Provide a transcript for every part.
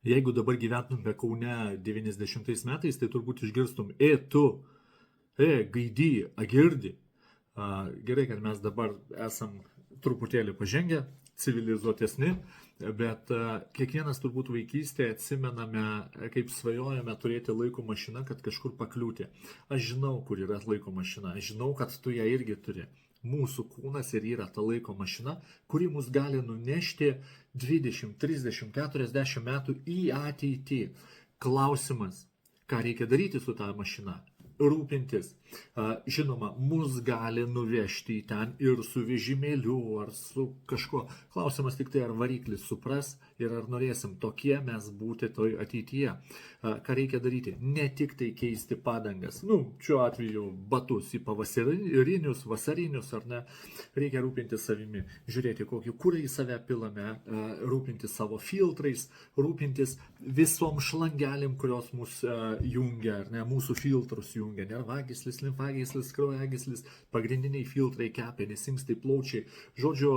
Jeigu dabar gyventume Kaune 90 metais, tai turbūt išgirstum, gaidy, agirdi. Gerai, kad mes dabar esam truputėlį pažengę, civilizuotesni, bet kiekvienas turbūt vaikystėje atsimename, kaip svajojame turėti laiko mašiną, kad kažkur pakliūti. Aš žinau, kur yra laiko mašina, aš žinau, kad tu ją irgi turi. Mūsų kūnas ir yra ta laiko mašina, kuri mus gali nunešti 20, 30, 40 metų į ateitį. Klausimas, ką reikia daryti su tą mašiną? Rūpintis. Žinoma, mus gali nuvežti į ten ir su vežimėliu ar su kažkuo. Klausimas tik tai, ar variklis supras ir ar norėsim tokie mes būti toj ateityje. Ką reikia daryti? Ne tik tai keisti padangas. Šiuo atveju batus į pavasarinius, vasarinius, ar ne. Reikia rūpintis savimi, žiūrėti, kokį kurą į save pilame, rūpintis savo filtrais, rūpintis visom šlangelėm, kurios mus jungia, ar ne, mūsų filtrus jungia, nervagyslis, limfagyslis, kraujagyslis, pagrindiniai filtrai, kepenys, inkstai, plaučiai. Žodžiu,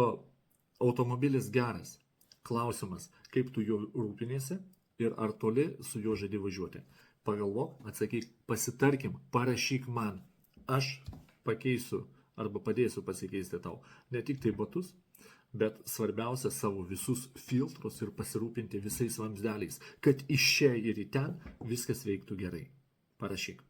automobilis geras. Klausimas, kaip tu juo rūpinėsi ir ar toli su juo žadi važiuoti. Pagalvok, atsakyk, pasitarkim, parašyk man. Aš pakeisiu arba padėsiu pasikeisti tau ne tik tai batus, bet svarbiausia savo visus filtrus ir pasirūpinti visais vamzdeliais, kad iš čia ir į ten viskas veiktų gerai. Parašyk.